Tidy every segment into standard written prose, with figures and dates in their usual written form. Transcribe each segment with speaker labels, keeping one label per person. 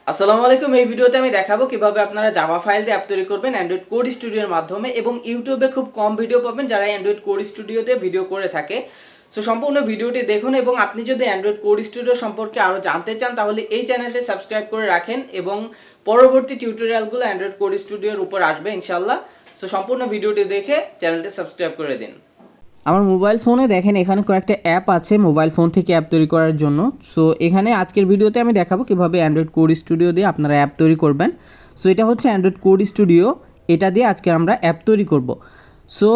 Speaker 1: আসসালামু আলাইকুম। এই ভিডিওতে আমি দেখাবো কিভাবে আপনারা জাভা ফাইল দিয়ে অ্যাপ তৈরি করবেন অ্যান্ড্রয়েড কোড স্টুডিওর মাধ্যমে, এবং ইউটিউবে খুব কম ভিডিও পাবেন যারা অ্যান্ড্রয়েড কোড স্টুডিও দিয়ে ভিডিও করে থাকে। সো সম্পূর্ণ ভিডিওটি দেখুন, এবং আপনি যদি অ্যান্ড্রয়েড কোড স্টুডিও সম্পর্কে আরও জানতে চান তাহলে এই চ্যানেলটি সাবস্ক্রাইব করে রাখেন, এবং পরবর্তী টিউটোরিয়ালগুলো অ্যান্ড্রয়েড কোড স্টুডিওর উপর আসবে ইনশাল্লাহ। সো সম্পূর্ণ ভিডিওটি দেখে চ্যানেলটি সাবস্ক্রাইব করে দিন। আমার মোবাইল ফোনে দেখেন এখানে কয়েকটা অ্যাপ আছে মোবাইল ফোন থেকে অ্যাপ তৈরি করার জন্য। সো এখানে আজকের ভিডিওতে আমি দেখাবো কিভাবে অ্যান্ড্রয়েড কোড স্টুডিও দিয়ে আপনারা অ্যাপ তৈরি করবেন। সো এটা হচ্ছে অ্যান্ড্রয়েড কোড স্টুডিও, এটা দিয়ে আজকে আমরা অ্যাপ তৈরি করব। সো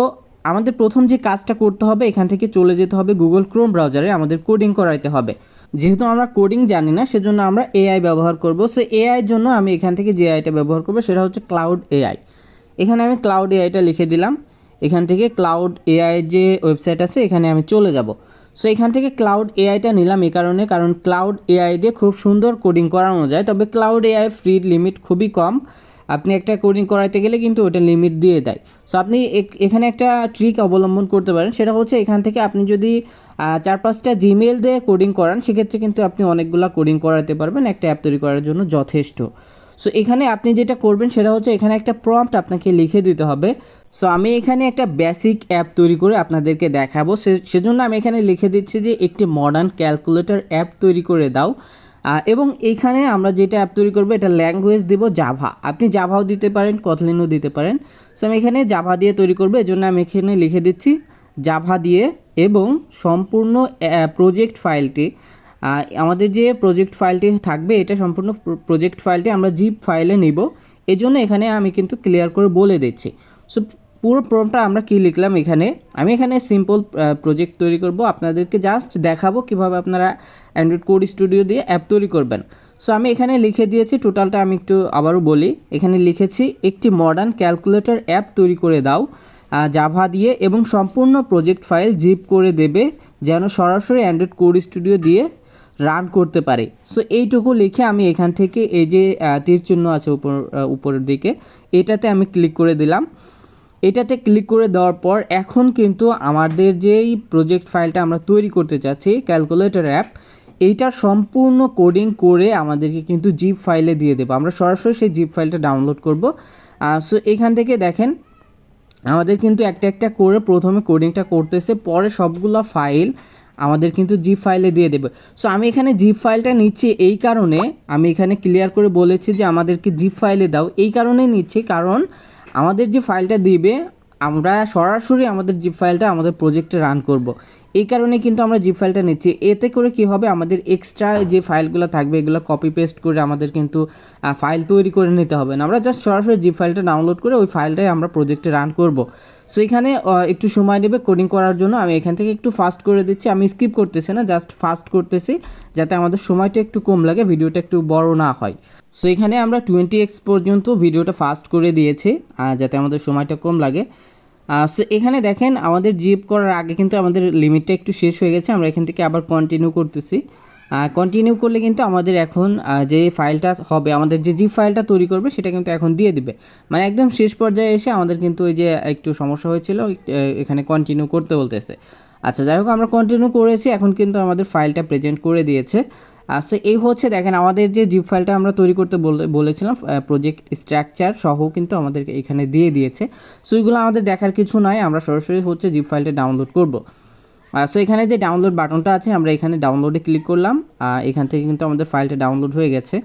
Speaker 1: আমাদের প্রথম যে কাজটা করতে হবে, এখান থেকে চলে যেতে হবে গুগল ক্রোম ব্রাউজারে, আমাদের কোডিং করাইতে হবে। যেহেতু আমরা কোডিং জানি না সেজন্য আমরা এআই ব্যবহার করব। সো এআইয়ের জন্য আমি এখান থেকে যে এআইটা ব্যবহার করব সেটা হচ্ছে ক্লাউড এআই। এখানে আমি ক্লাউড এআইটা লিখে দিলাম। এখান থেকে ক্লাউড এআই যে ওয়েবসাইট আছে এখানে আমি চলে যাব। সো এখান থেকে ক্লাউড এআইটা নিলাম এই কারণে, কারণ ক্লাউড এআই দিয়ে খুব সুন্দর কোডিং করানো যায়। তবে ক্লাউড এআই ফ্রি লিমিট খুবই কম, আপনি একটা কোডিং করাইতে গেলে কিন্তু ওটা লিমিট দিয়ে দেয়। সো আপনি এখানে একটা ট্রিক অবলম্বন করতে পারেন, সেটা হচ্ছে এখান থেকে আপনি যদি 4-5টা জিমেল দিয়ে কোডিং করান সেক্ষেত্রে কিন্তু আপনি অনেকগুলো কোডিং করাতে পারবেন একটা অ্যাপ তৈরি করার জন্য যথেষ্ট। সো এখানে আপনি যেটা করবেন সেটা হচ্ছে এখানে একটা প্রম্পট আপনাকে লিখে দিতে হবে। সো আমি এখানে একটা বেসিক অ্যাপ তৈরি করে আপনাদেরকে দেখাবো, সেজন্য আমি এখানে লিখে দিচ্ছি যে একটি মডার্ন ক্যালকুলেটর অ্যাপ তৈরি করে দাও। এবং এইখানে আমরা যেটা অ্যাপ তৈরি করবো এটা ল্যাঙ্গুয়েজ দেব জাভা, আপনি জাভাও দিতে পারেন, কতলিনও দিতে পারেন। সো আমি এখানে জাভা দিয়ে তৈরি করবো, এজন্য আমি এখানে লিখে দিচ্ছি জাভা দিয়ে, এবং সম্পূর্ণ প্রজেক্ট ফাইলটি আমাদের যে প্রজেক্ট ফাইলটি থাকবে এটা সম্পূর্ণ প্রজেক্ট ফাইলটি আমরা জিপ ফাইলে নিব। এজন্য এখানে আমি কিন্তু ক্লিয়ার করে বলে দিচ্ছি। সো পুরো প্রম্পটটা আমরা কি লিখলাম, আমি এখানে সিম্পল প্রজেক্ট তৈরি করব, আপনাদেরকে জাস্ট দেখাবো কিভাবে আপনারা অ্যান্ড্রয়েড কোড স্টুডিও দিয়ে অ্যাপ তৈরি করবেন। সো আমি এখানে লিখে দিয়েছি, টোটালটা আমি একটু আবারও বলি। এখানে লিখেছি একটি মডার্ন ক্যালকুলেটর অ্যাপ তৈরি করে দাও জাভা দিয়ে, এবং সম্পূর্ণ প্রজেক্ট ফাইল জিপ করে দেবে যেন সরাসরি অ্যান্ড্রয়েড কোড স্টুডিও দিয়ে রান করতে পারে। সো এইটুকু লিখে আমি এখান থেকে এই যে তীর চিহ্ন আছে উপরের দিকে, এটাতে আমি ক্লিক করে দিলাম। এটাতে ক্লিক করে দেওয়ার পর এখন কিন্তু আমাদের যেই প্রজেক্ট ফাইলটা আমরা তৈরি করতে চাচ্ছি ক্যালকুলেটর অ্যাপ, এইটার সম্পূর্ণ কোডিং করে আমাদেরকে কিন্তু জিপ ফাইলে দিয়ে দেবো, আমরা সরাসরি সেই জিপ ফাইলটা ডাউনলোড করব। সো এখান থেকে দেখেন আমাদের কিন্তু একটা একটা করে প্রথমে কোডিংটা করতেছে, পরে সবগুলো ফাইল আমাদের কিন্তু জিপ ফাইলে দিয়ে দেবে। সো আমি এখানে জিপ ফাইলটা নিচ্ছি এই কারণে, আমি এখানে ক্লিয়ার করে বলেছি যে আমাদেরকে জিপ ফাইলে দাও, এই কারণেই নিচ্ছি কারণ আমাদের যে ফাইলটা দিবে আমরা সরাসরি আমাদের জিপ ফাইলটা আমাদের প্রজেক্টে রান করব। এই কারণে কিন্তু আমরা জিপ ফাইলটা নিচ্ছি। এতে করে কি হবে, আমাদের এক্সট্রা যে ফাইলগুলো থাকবে এগুলো কপি পেস্ট করে আমাদের কিন্তু ফাইল তৈরি করে নিতে হবে না, আমরা জাস্ট সরাসরি জিপ ফাইলটা ডাউনলোড করে ওই ফাইলটাই আমরা প্রজেক্টে রান করব। সো এখানে একটু সময় নেবে কোডিং করার জন্য, আমি এখান থেকে একটু ফাস্ট করে দিচ্ছি, আমি স্কিপ করতেছি না, জাস্ট ফাস্ট করতেছি যাতে আমাদের সময়টা একটু কম লাগে, ভিডিওটা একটু বড় না হয়। সো এখানে আমরা 20x পর্যন্ত ভিডিওটা ফাস্ট করে দিয়েছি যাতে আমাদের সময়টা কম লাগে। সো এখানে দেখেন আমাদের জিপ করার আগে কিন্তু আমাদের লিমিটটা একটু শেষ হয়ে গেছে, আমরা এখান থেকে আবার কন্টিনিউ করতেছি। কন্টিনিউ করলে কিন্তু আমাদের এখন যে ফাইলটা হবে, আমাদের যে জিপ ফাইলটা তৈরি করবে সেটা কিন্তু এখন দিয়ে দিবে, মানে একদম শেষ পর্যায়ে এসে আমাদের কিন্তু ওই যে একটু সমস্যা হয়েছিল এখানে কন্টিনিউ করতে বলতেছে। আচ্ছা যাই হোক, আমরা কন্টিনিউ করেছি, এখন কিন্তু আমাদের ফাইলটা প্রেজেন্ট করে দিয়েছে। সো এই হচ্ছে দেখেন আমাদের যে জিপ ফাইলটা আমরা তৈরি করতে বলেছিলাম প্রজেক্ট স্ট্রাকচার সহ কিন্তু আমাদেরকে এখানে দিয়ে দিয়েছে। সো এইগুলো আমাদের দেখার কিছু নয়, আমরা সরাসরি হচ্ছে জিপ ফাইলটা ডাউনলোড করব। সো এখানে যে ডাউনলোড বাটনটা আছে আমরা এখানে ডাউনলোডে ক্লিক করলাম, এখান থেকে কিন্তু আমাদের ফাইলটা ডাউনলোড হয়ে গেছে।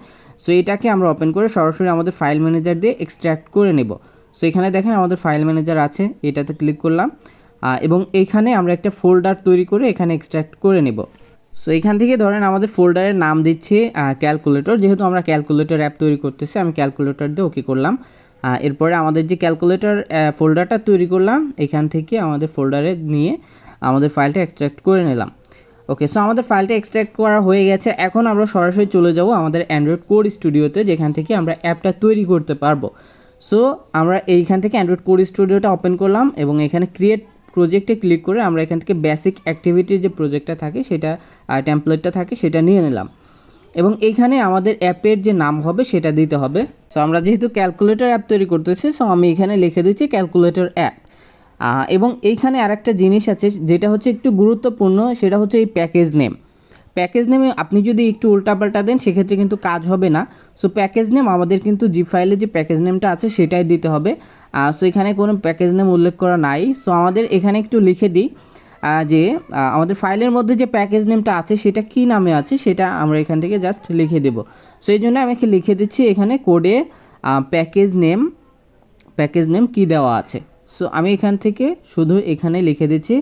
Speaker 1: সো এটাকে আমরা ওপেন করে সরাসরি আমাদের ফাইল ম্যানেজার দিয়ে এক্সট্র্যাক্ট করে নেব। সো এখানে দেখেন আমাদের ফাইল ম্যানেজার আছে, এটাতে ক্লিক করলাম, এবং এইখানে আমরা একটা ফোল্ডার তৈরি করে এখানে এক্সট্র্যাক্ট করে নেব। সো এখান থেকে ধরেন আমাদের ফোল্ডারের নাম দিচ্ছি ক্যালকুলেটর, যেহেতু আমরা ক্যালকুলেটর অ্যাপ তৈরি করতেছি আমি ক্যালকুলেটর দিয়ে ওকে করলাম। এরপরে আমাদের যে ক্যালকুলেটর ফোল্ডারটা তৈরি করলাম এখান থেকে আমাদের ফোল্ডারে নিয়ে আমাদের ফাইলটা এক্সট্র্যাক্ট করে নিলাম। ওকে, সো আমাদের ফাইলটা এক্সট্র্যাক্ট করা হয়ে গেছে, এখন আমরা সরাসরি চলে যাব আমাদের অ্যান্ড্রয়েড কোড স্টুডিওতে, যেখান থেকে আমরা অ্যাপটা তৈরি করতে পারবো। সো আমরা এইখান থেকে অ্যান্ড্রয়েড কোড স্টুডিওটা ওপেন করলাম, এবং এখানে ক্রিয়েট প্রজেক্টে ক্লিক করে আমরা এখান থেকে বেসিক অ্যাক্টিভিটির যে প্রজেক্টটা থাকে সেটা টেমপ্লেটটা থাকে সেটা নিয়ে নিলাম, এবং এইখানে আমাদের অ্যাপের যে নাম হবে সেটা দিতে হবে। সো আমরা যেহেতু ক্যালকুলেটর অ্যাপ তৈরি করতেছি, সো আমি এখানে লিখে দিচ্ছি ক্যালকুলেটর অ্যাপ। এবং এইখানে আরেকটা জিনিস আছে যেটা হচ্ছে একটু গুরুত্বপূর্ণ, সেটা হচ্ছে এই প্যাকেজ নেম। প্যাকেজ নেমে আপনি যদি একটু উল্টাপাল্টা দেন সেক্ষেত্রে কিন্তু কাজ হবে না। সো প্যাকেজ নেম আমাদের কিন্তু জিপ ফাইলে যে প্যাকেজ নেমটা আছে সেটাই দিতে হবে। সো এখানে কোনো প্যাকেজ নেম উল্লেখ করা নাই। সো আমাদের এখানে একটু লিখে দিই যে আমাদের ফাইলের মধ্যে যে প্যাকেজ নেমটা আছে সেটা কী নামে আছে সেটা আমরা এখান থেকে জাস্ট লিখে দেব। সো এই জন্য আমি লিখে দিচ্ছি এখানে কোডে প্যাকেজ নেম কী দেওয়া আছে। সো আমি এখান থেকে শুধু এখানে লিখে দিচ্ছি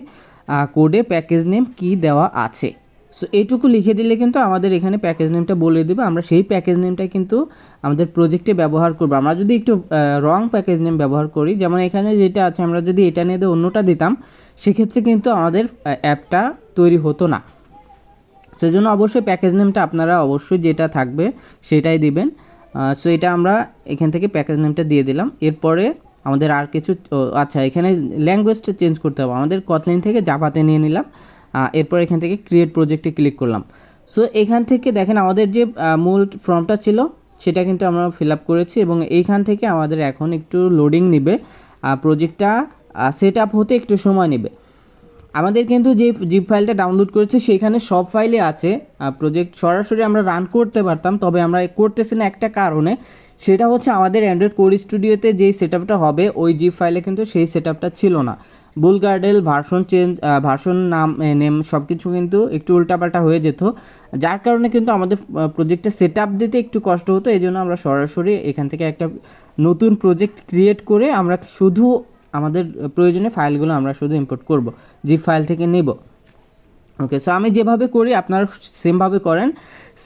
Speaker 1: কোডে প্যাকেজ নেম কী দেওয়া আছে। সো এইটুকু লিখে দিলে কিন্তু আমাদের এখানে প্যাকেজ নেমটা বলে দেবে, আমরা সেই প্যাকেজ নেমটা কিন্তু আমাদের প্রজেক্টে ব্যবহার করব। আমরা যদি একটু রং প্যাকেজ নেম ব্যবহার করি, যেমন এখানে যেটা আছে আমরা যদি এটা নিয়ে অন্যটা দিতাম সেক্ষেত্রে কিন্তু আমাদের অ্যাপটা তৈরি হতো না। সেজন্য অবশ্যই প্যাকেজ নেমটা আপনারা অবশ্যই যেটা থাকবে সেটাই দিবেন। সো এটা আমরা এখান থেকে প্যাকেজ নেমটা দিয়ে দিলাম। এরপরে আমাদের আর কিছু আচ্ছা এখানে ল্যাঙ্গুয়েজটা চেঞ্জ করতে হবে, আমাদের কটলিন থেকে জাভাতে নিয়ে নিলাম। এরপর এখান থেকে ক্রিয়েট প্রজেক্টে ক্লিক করলাম। সো এখান থেকে দেখেন আমাদের যে মূল ফর্মটা ছিল সেটা কিন্তু আমরা ফিল আপ করেছি এবং এইখান থেকে আমাদের এখন একটু লোডিং নেবে, প্রজেক্টটা সেট আপ হতে একটু সময় নেবে। আমাদের কিন্তু যে জিপ ফাইলটা ডাউনলোড করেছি সেখানে সব ফাইলে আছে, প্রজেক্ট সরাসরি আমরা রান করতে পারতাম, তবে আমরা করতেছি না একটা কারণে, সেটা হচ্ছে আমাদের অ্যান্ড্রয়েড কোড স্টুডিওতে যেই সেট আপটা হবে ওই জিপ ফাইলে কিন্তু সেই সেট আপটা ছিল না। বুলগার্ডেল ভার্সন নেম সব কিছু কিন্তু একটু উল্টাপাল্টা হয়ে যেত, যার কারণে কিন্তু আমাদের প্রজেক্টে সেট আপ দিতে একটু কষ্ট হতো। এই জন্য আমরা সরাসরি এখান থেকে একটা নতুন প্রজেক্ট ক্রিয়েট করে আমরা শুধু আমাদের প্রয়োজনীয় ফাইলগুলো আমরা শুধু ইম্পোর্ট করব, জিপ ফাইল থেকে নেব। ওকে, সো আমি যেভাবে করি আপনারা সেমভাবে করেন।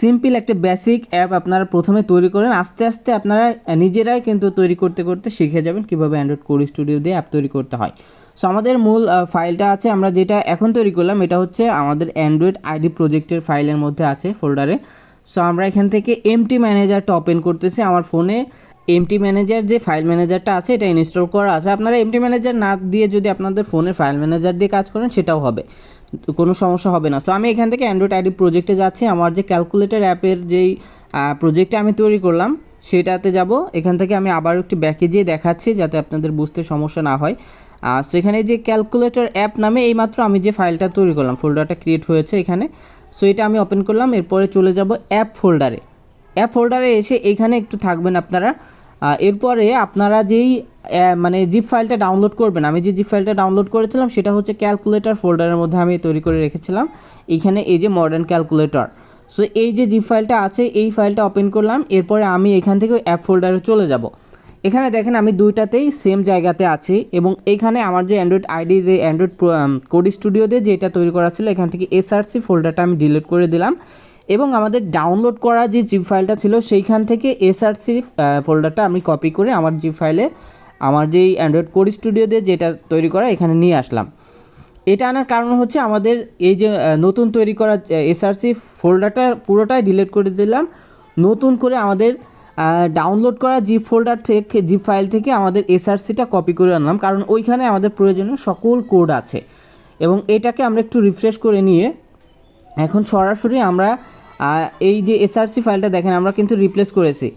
Speaker 1: সিম্পল একটা বেসিক অ্যাপ আপনারা প্রথমে তৈরি করেন, আস্তে আস্তে আপনারা নিজেরাই কিন্তু তৈরি করতে করতে শিখে যাবেন কীভাবে অ্যান্ড্রয়েড কোড স্টুডিও দিয়ে অ্যাপ তৈরি করতে হয়। সো আমাদের মূল ফাইলটা আছে, আমরা যেটা এখন তৈরি করলাম এটা হচ্ছে আমাদের অ্যান্ড্রয়েড আইডি প্রজেক্টের ফাইলের মধ্যে আছে ফোল্ডারে। সো আমরা এখান থেকে এমটি ম্যানেজারটা ওপেন করতেছি। আমার ফোনে এমটি ম্যানেজার যে ফাইল ম্যানেজারটা আছে এটা ইনস্টল করা আছে। আপনারা এমটি ম্যানেজার না দিয়ে যদি আপনাদের ফোনের ফাইল ম্যানেজার দিয়ে কাজ করেন সেটাও হবে, কোনো সমস্যা হবে না। সো আমি এখান থেকে অ্যান্ড্রয়েড আইডি প্রজেক্টে যাচ্ছি, আমার যে ক্যালকুলেটর অ্যাপের যেই প্রজেক্টটা আমি তৈরি করলাম সেটাতে যাব। এখান থেকে আমি আবার একটু ব্যাকে যেয়ে দেখাচ্ছি যাতে আপনাদের বুঝতে সমস্যা না হয়। সো এখানে যে ক্যালকুলেটর অ্যাপ নামে এইমাত্র আমি যে ফাইলটা তৈরি করলাম, ফোল্ডারটা ক্রিয়েট হয়েছে এখানে। সো এটা আমি ওপেন করলাম, এরপরে চলে যাব অ্যাপ ফোল্ডারে এসে এখানে একটু থাকবেন আপনারা। এরপরে আপনারা যেই মানে জিপ ফাইলটা ডাউনলোড করবেন, আমি যে জিপ ফাইলটা ডাউনলোড করেছিলাম সেটা হচ্ছে ক্যালকুলেটর ফোল্ডারের মধ্যে আমি তৈরি করে রেখেছিলাম। এইখানে এই যে মডার্ন ক্যালকুলেটর, সো এই যে জিপ ফাইলটা আছে এই ফাইলটা ওপেন করলাম। এরপরে আমি এখান থেকে অ্যাপ ফোল্ডারে চলে যাব। এখানে দেখেন আমি দুইটাতেই সেম জায়গাতে আছি এবং এইখানে আমার যে অ্যান্ড্রয়েড আইডি যে অ্যান্ড্রয়েড কোড স্টুডিও দিয়ে যেটা তৈরি করা ছিল এখান থেকে এসআরসি ফোল্ডারটা আমি ডিলিট করে দিলাম এবং আমাদের ডাউনলোড করা যে জিপ ফাইলটা ছিল সেইখান থেকে এসআরসি ফোল্ডারটা আমি কপি করে আমার জিপ ফাইলে আমার যেই অ্যান্ড্রয়েড কোড স্টুডিও দিয়ে যেটা তৈরি করা এখানে নিয়ে আসলাম। এটা আনার কারণ হচ্ছে আমাদের এই যে নতুন তৈরি করা এসআরসি ফোল্ডারটা পুরোটাই ডিলিট করে দিলাম, নতুন করে আমাদের ডাউনলোড করা জিপ ফাইল থেকে আমাদের এসআরসিটা কপি করে আনলাম, কারণ ওইখানে আমাদের প্রয়োজনীয় সকল কোড আছে। এবং এটাকে আমরা একটু রিফ্রেশ করে নিয়ে এখন সরাসরি আমরা এই যে এসআরসি ফাইলটা দেখেন আমরা কিন্তু রিপ্লেস করেছি।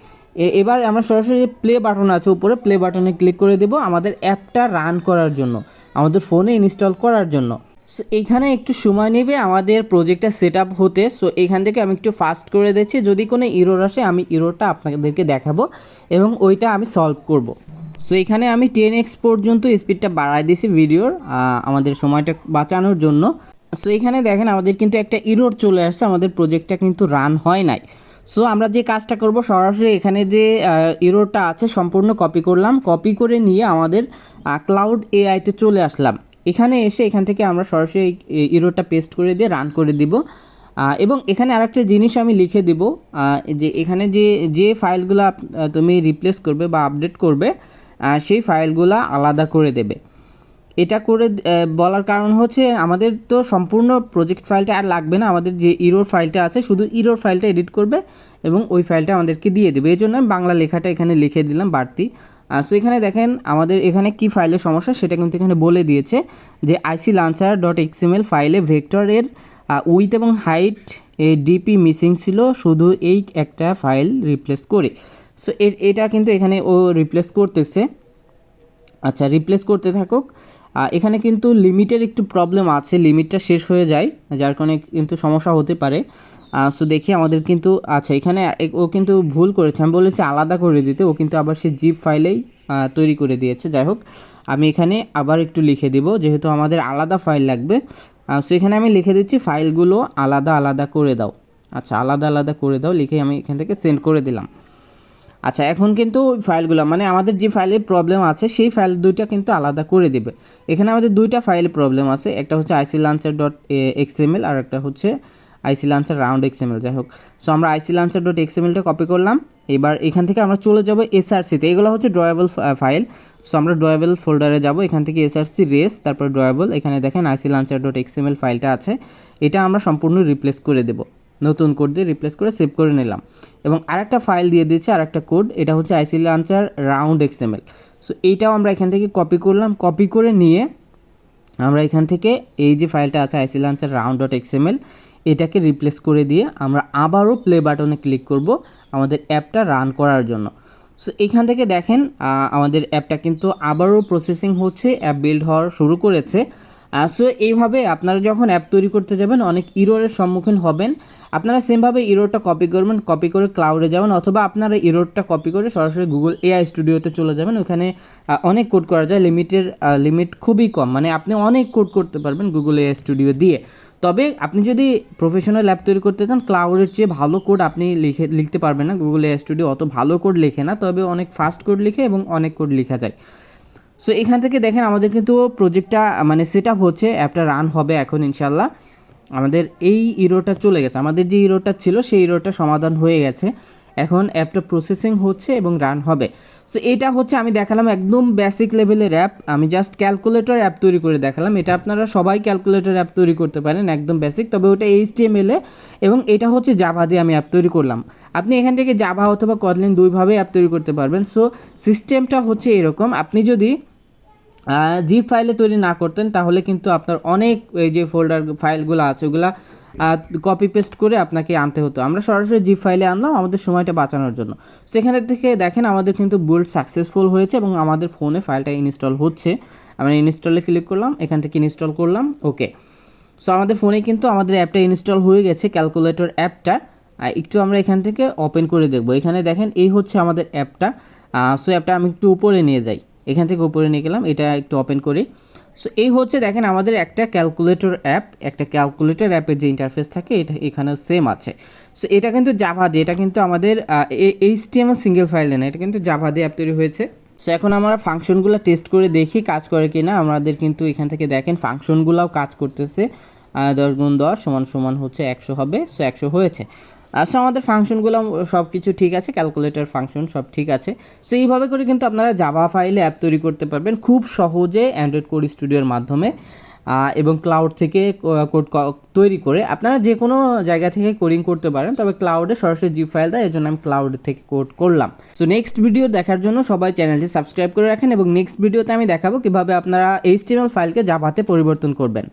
Speaker 1: এবার আমরা সরাসরি যে প্লে বাটন আছে উপরে প্লে বাটনে ক্লিক করে দেব আমাদের অ্যাপটা রান করার জন্য, আমাদের ফোনে ইনস্টল করার জন্য। সো এইখানে একটু সময় নেবে আমাদের প্রজেক্টটা সেট আপ হতে। সো এখান থেকে আমি একটু ফাস্ট করে দিচ্ছি, যদি কোনো ইরর আসে আমি ইররটা আপনাদেরকে দেখাবো এবং ওইটা আমি সলভ করব। সো এখানে আমি 10x পর্যন্ত স্পিডটা বাড়াই দিয়েছি ভিডিওর আমাদের সময়টা বাঁচানোর জন্য। সো এখানে দেখেন আমাদের কিন্তু একটা ইরর চলে আসছে, আমাদের প্রজেক্টটা কিন্তু রান হয় নাই। সো আমরা যে কাজটা করব সরাসরি এখানে যে ইররটা আছে সম্পূর্ণ কপি করলাম, কপি করে নিয়ে আমাদের ক্লাউড এআইতে চলে আসলাম। এখানে এসে এখান থেকে আমরা সরাসরি ইররটা পেস্ট করে দিয়ে রান করে দিব। এবং এখানে আরেকটা জিনিস আমি লিখে দিব যে এখানে যে ফাইলগুলো তুমি রিপ্লেস করবে বা আপডেট করবে সেই ফাইলগুলো আলাদা করে দেবে। এটা করে বলার কারণ হচ্ছে আমাদের তো সম্পূর্ণ প্রজেক্ট ফাইলটা আর লাগবে না, আমাদের যে ইরর ফাইলটা আছে শুধু ইরর ফাইলটা এডিট করবে এবং ওই ফাইলটা আমাদেরকে দিয়ে দেবে। এই জন্য আমি বাংলা লেখাটা এখানে লিখে দিলাম বাড়তি। সো এখানে দেখেন আমাদের এখানে কি ফাইলের সমস্যা সেটা কিন্তু এখানে বলে দিয়েছে যে ICLauncher.xml ফাইলে ভেক্টরের উইথ এবং হাইট ডিপি মিসিং ছিল, শুধু এই একটা ফাইল রিপ্লেস করে। সো এটা কিন্তু এখানে ও রিপ্লেস করতেছে। আচ্ছা, রিপ্লেস করতে থাকুক। এখানে কিন্তু লিমিটের একটু প্রবলেম আছে, লিমিটটা শেষ হয়ে যায়, যার কারণে কিন্তু সমস্যা হতে পারে। সো দেখি আমাদের কিন্তু আচ্ছা এখানে ও কিন্তু ভুল করেছে, আমি বলেছি আলাদা করে দিতে, ও কিন্তু আবার সে জিপ ফাইলেই তৈরি করে দিয়েছে। যাই হোক, আমি এখানে আবার একটু লিখে দিব, যেহেতু আমাদের আলাদা ফাইল লাগবে। সো এখানে আমি লিখে দিচ্ছি ফাইলগুলো আলাদা আলাদা করে দাও। আচ্ছা, আলাদা আলাদা করে দাও লিখে আমি এখান থেকে সেন্ড করে দিলাম। আচ্ছা, এখন কিন্তু ফাইলগুলো মানে আমাদের যে ফাইলের প্রবলেম আছে সেই ফাইল দুইটা কিন্তু আলাদা করে দেবে। এখানে আমাদের দুইটা ফাইল প্রবলেম আছে, একটা হচ্ছে আইসি লাঞ্চার ডট এক্সএমএল আর একটা হচ্ছে আইসি লাঞ্চার রাউন্ড এক্সএমএল। যাই হোক, সো আমরা আইসি লাঞ্চার ডট এক্সএমএলটা কপি করলাম। এবার এখান থেকে আমরা চলে যাব এসআরসিতে, এগুলো হচ্ছে ড্রয়েবল ফাইল। সো আমরা ড্রয়েবল ফোল্ডারে যাব, এখান থেকে এসআরসি রেস তারপর ড্রয়েবল, এখানে দেখেন আইসি লাঞ্চার ডট এক্সএমএল ফাইলটা আছে, এটা আমরা সম্পূর্ণ রিপ্লেস করে দেবো, নতুন কোড দিয়ে রিপ্লেস করে সেভ করে নিলাম। এবং আরেকটা ফাইল দিয়ে দিচ্ছে, আরেকটা কোড, এটা হচ্ছে আইসি লাঞ্চার রাউন্ড এক্সএমএল। সো এইটাও আমরা এখান থেকে কপি করলাম, কপি করে নিয়ে আমরা এখান থেকে এই যে ফাইলটা আছে আইসি লাঞ্চার রাউন্ড ডট এক্সএমএল, এটাকে রিপ্লেস করে দিয়ে আমরা আবারও প্লে বাটনে ক্লিক করব আমাদের অ্যাপটা রান করার জন্য। সো এখান থেকে দেখেন আমাদের অ্যাপটা কিন্তু আবারও প্রসেসিং হচ্ছে, অ্যাপ বিল্ড হওয়ার শুরু করেছে। সো এইভাবে আপনারা যখন অ্যাপ তৈরি করতে যাবেন অনেক ইরোরের সম্মুখীন হবেন। আপনারা সেমভাবে ইরোরটা কপি করবেন, কপি করে ক্লাউডে যাবেন, অথবা আপনারা ইরোরটা কপি করে সরাসরি গুগল এআই স্টুডিওতে চলে যাবেন। ওখানে অনেক কোড করা যায়, লিমিট খুবই কম, মানে আপনি অনেক কোড করতে পারবেন গুগল এআই স্টুডিও দিয়ে। তবে আপনি যদি প্রফেশনাল অ্যাপ তৈরি করতে চান, ক্লাউডের চেয়ে ভালো কোড আপনি লিখতে পারবেন না, গুগল এআই স্টুডিও অত ভালো কোড লেখে না, তবে অনেক ফাস্ট কোড লিখে এবং অনেক কোড লেখা যায়। সো এখান থেকে দেখেন আমাদের কিন্তু প্রজেক্টটা মানে সেট আপ হচ্ছে, অ্যাপটা রান হবে এখন ইনশাল্লাহ। আমাদের এই ইরোটা চলে গেছে, আমাদের যে ইরোটা ছিল সেই ইরোটা সমাধান হয়ে গেছে, এখন অ্যাপটা প্রসেসিং হচ্ছে এবং রান হবে। সো এটা হচ্ছে আমি দেখালাম একদম বেসিক লেভেলের অ্যাপ, আমি জাস্ট ক্যালকুলেটর অ্যাপ তৈরি করে দেখালাম। এটা আপনারা সবাই ক্যালকুলেটর অ্যাপ তৈরি করতে পারেন, একদম বেসিক, তবে ওটা HTML এ, এবং এটা হচ্ছে জাভা দিয়ে আমি অ্যাপ তৈরি করলাম। আপনি এখান থেকে জাভা অথবা কটলিন দুইভাবেই অ্যাপ তৈরি করতে পারবেন। সো সিস্টেমটা হচ্ছে এরকম, আপনি যদি জিপ ফাইলে তৈরি না করতেন তাহলে কিন্তু আপনার অনেক এই যে ফোল্ডার ফাইলগুলো আছে ওগুলা কপি পেস্ট করে আপনাকে আনতে হতো। আমরা সরাসরি জিপ ফাইলে আনলাম আমাদের সময়টা বাঁচানোর জন্য। সেখানে থেকে দেখেন আমাদের কিন্তু বিল্ড সাকসেসফুল হয়েছে এবং আমাদের ফোনে ফাইলটা ইনস্টল হচ্ছে। আমরা ইনস্টলে ক্লিক করলাম, এখান থেকে ইনস্টল করলাম, ওকে। সো আমাদের ফোনে কিন্তু আমাদের অ্যাপটা ইনস্টল হয়ে গেছে, ক্যালকুলেটর অ্যাপটা। একটু আমরা এখান থেকে ওপেন করে দেখব, এখানে দেখেন এই হচ্ছে আমাদের অ্যাপটা। সো অ্যাপটা আমি একটু উপরে নিয়ে যাই, এখান থেকে উপরে নিয়ে গেলাম, এটা একটু ওপেন করি। সো এই হচ্ছে দেখেন আমাদের একটা ক্যালকুলেটর অ্যাপ, একটা ক্যালকুলেটর অ্যাপের যে ইন্টারফেস থাকে এটা এখানেও সেম আছে। সো এটা কিন্তু জাভা দিয়ে, এটা কিন্তু আমাদের HTML সিঙ্গেল ফাইলে না, এটা কিন্তু জাভা দিয়ে অ্যাপ তৈরি হয়েছে। সো এখন আমরা ফাংশনগুলো টেস্ট করে দেখি কাজ করে কি না। আমাদের কিন্তু এখান থেকে দেখেন ফাংশনগুলোও কাজ করতেছে, 10 গুণ 10 সমান হচ্ছে 100 হবে। সো 100 হয়েছে। সো আমাদের ফাংশনগুলো সব কিছু ঠিক আছে, ক্যালকুলেটর ফাংশন সব ঠিক আছে। সো এইভাবে করে কিন্তু আপনারা জাভা ফাইলে অ্যাপ তৈরি করতে পারবেন খুব সহজে অ্যান্ড্রয়েড কোড স্টুডিওর মাধ্যমে, এবং ক্লাউড থেকে কোড তৈরি করে আপনারা যে কোনো জায়গা থেকে কোডিং করতে পারেন, তবে ক্লাউডে সরাসরি জিপ ফাইল দেয়, এই জন্য আমি ক্লাউড থেকে কোড করলাম। সো নেক্সট ভিডিও দেখার জন্য সবাই চ্যানেলটি সাবস্ক্রাইব করে রাখেন, এবং নেক্সট ভিডিওতে আমি দেখাবো কীভাবে আপনারা HTML ফাইলকে জাভাতে পরিবর্তন করবেন।